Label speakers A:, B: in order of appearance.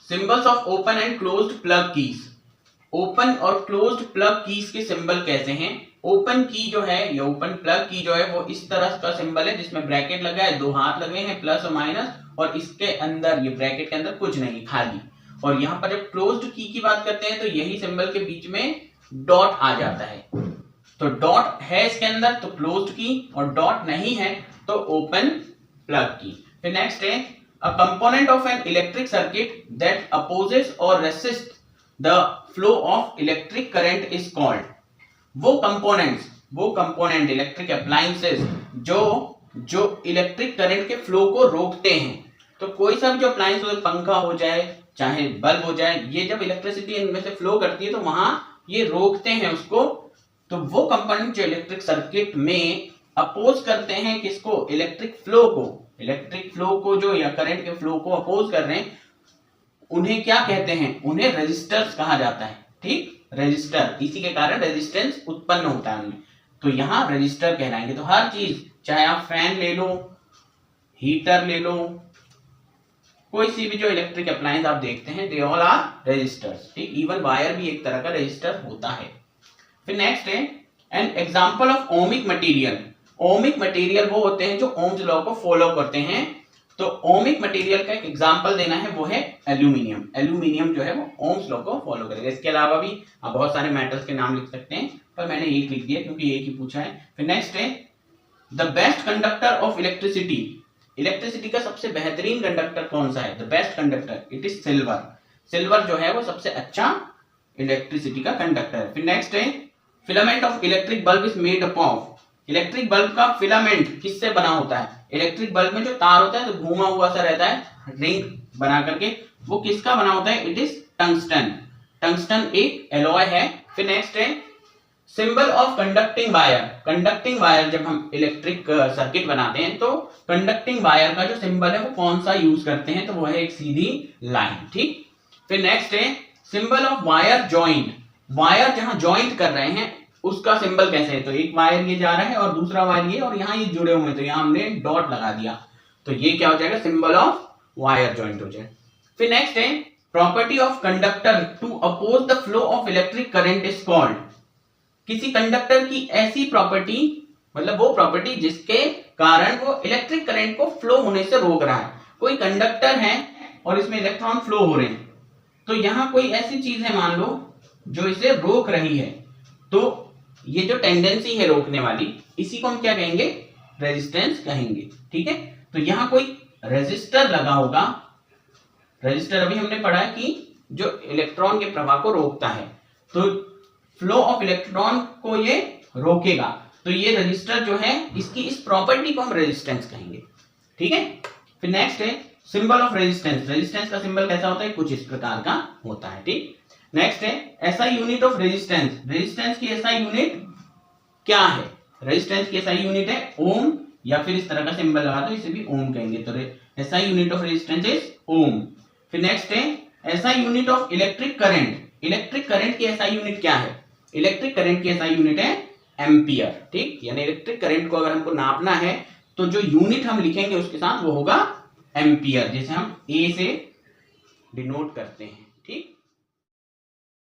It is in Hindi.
A: Symbols of open and closed plug keys. Open और क्लोज्ड प्लग कीज के सिंबल कैसे हैं? ओपन की जो है या ओपन प्लग की जो है वो इस तरह का सिंबल है जिसमें ब्रैकेट लगा है, दो हाथ लगे हैं प्लस और माइनस, और इसके अंदर ये ब्रैकेट के अंदर कुछ नहीं, खाली। और यहाँ पर जब क्लोज्ड की बात करते हैं तो यही सिंबल के बीच में डॉट आ जाता है। तो डॉट है इसके अंदर तो क्लोज्ड की, और डॉट नहीं है तो ओपन प्लग की। फिर नेक्स्ट है a component of an electric circuit that opposes और resist the flow of electric current is called. वो कंपोनेंट इलेक्ट्रिक अप्लायंसेस जो इलेक्ट्रिक करंट के फ्लो को रोकते हैं। तो कोई सा भी जो अप्लायंस हो, पंखा हो जाए चाहे बल्ब हो जाए, ये जब इलेक्ट्रिसिटी इनमें से फ्लो करती है तो वहां ये रोकते हैं उसको। तो वो कंपोनेंट जो इलेक्ट्रिक सर्किट में अपोज करते हैं किसको? इलेक्ट्रिक फ्लो को जो या करंट के फ्लो को अपोज कर रहे हैं, उन्हें क्या कहते हैं? उन्हें रेजिस्टर्स कहा जाता है। ठीक, रेजिस्टर, इसी के कारण रेजिस्टेंस उत्पन्न होता है उनमें, तो यहां रेजिस्टर कहलाएंगे। तो हर चीज, चाहे आप फैन ले लो, हीटर ले लो, कोई सी भी जो इलेक्ट्रिक अप्लायंस आप देखते हैं, दे ऑल आर रेजिस्टर्स। ठीक, इवन वायर भी एक तरह का रेजिस्टर होता है। फिर नेक्स्ट है an example of ohmic material. Ohmic material वो होते हैं जो ओम्स लॉ को फॉलो करते हैं। तो ओमिक मटेरियल का एक एग्जांपल देना है, वो है एल्यूमिनियम। एल्यूमिनियम जो है वो ओम्स लॉ को फॉलो करेगा। इसके अलावा भी आप बहुत सारे मेटल्स के नाम लिख सकते हैं, पर मैंने एक लिख दिया क्योंकि एक ही पूछा है। फिर नेक्स्ट है the best conductor of electricity. Electricity का सबसे बेहतरीन कंडक्टर कौन सा है? The best conductor, it is silver. Silver जो है वो सबसे अच्छा इलेक्ट्रिसिटी का कंडक्टर है। फिर नेक्स्ट है filament of electric bulb is made up of. Electric bulb का फिलामेंट किससे बना होता है? इलेक्ट्रिक बल्ब में जो तार होता है तो घूमा हुआ सा रहता है, रिंग बना करके, वो किसका बना होता है? It is tungsten. टंगस्टन एक एलॉय है। फिर नेक्स्ट है symbol of conducting wire. Conducting wire, जब हम इलेक्ट्रिक सर्किट बनाते हैं तो कंडक्टिंग वायर का जो सिंबल है वो कौन सा यूज करते हैं? तो वो है एक सीधी लाइन। ठीक, फिर नेक्स्ट है symbol of wire joint. Wire जहां जॉइंट कर रहे हैं उसका सिंबल कैसे है? तो एक वायर ये जा रहा है और दूसरा वायर ये, और यहाँ ये जुड़े हुए हैं तो यहाँ हमने डॉट लगा दिया, तो ये क्या हो जाएगा? सिंबल ऑफ वायर जॉइंट हो जाएगा। फिर नेक्स्ट है property of conductor to oppose the flow of electric current is called. किसी कंडक्टर की ऐसी प्रॉपर्टी, मतलब वो प्रॉपर्टी जिसके कारण वो इलेक्ट्रिक करंट को फ्लो होने से रोक रहा है। कोई कंडक्टर है और इसमें इलेक्ट्रॉन फ्लो हो रहे हैं, तो यहाँ कोई ऐसी चीज है मान लो जो इसे रोक रही है, तो ये जो टेंडेंसी है रोकने वाली, इसी को हम क्या कहेंगे? रेजिस्टेंस कहेंगे। ठीक है, तो यहां कोई रेजिस्टर लगा होगा। रेजिस्टर अभी हमने पढ़ा है कि जो इलेक्ट्रॉन के प्रवाह को रोकता है, तो फ्लो ऑफ इलेक्ट्रॉन को ये रोकेगा, तो ये रेजिस्टर जो है इसकी इस प्रॉपर्टी को हम रेजिस्टेंस कहेंगे। ठीक है, फिर नेक्स्ट है सिंबल ऑफ रेजिस्टेंस। रेजिस्टेंस का सिंबल कैसा होता है? कुछ इस प्रकार का होता है। ठीक, नेक्स्ट है SI unit of resistance. Resistance की एसआई यूनिट क्या है? रेजिस्टेंस की एसआई यूनिट है ओम, या फिर इस तरह का सिंबल लगा दो, इसे भी ओम कहेंगे। तो SI unit of resistance is ohm. फिर नेक्स्ट है SI unit of electric current. Electric current की एसआई यूनिट क्या है? इलेक्ट्रिक करंट की एसआई यूनिट है एम्पियर। ठीक, यानी इलेक्ट्रिक करंट को अगर हमको नापना है तो जो यूनिट हम लिखेंगे उसके साथ वो होगा एम्पियर, जैसे हम ए से डिनोट करते हैं।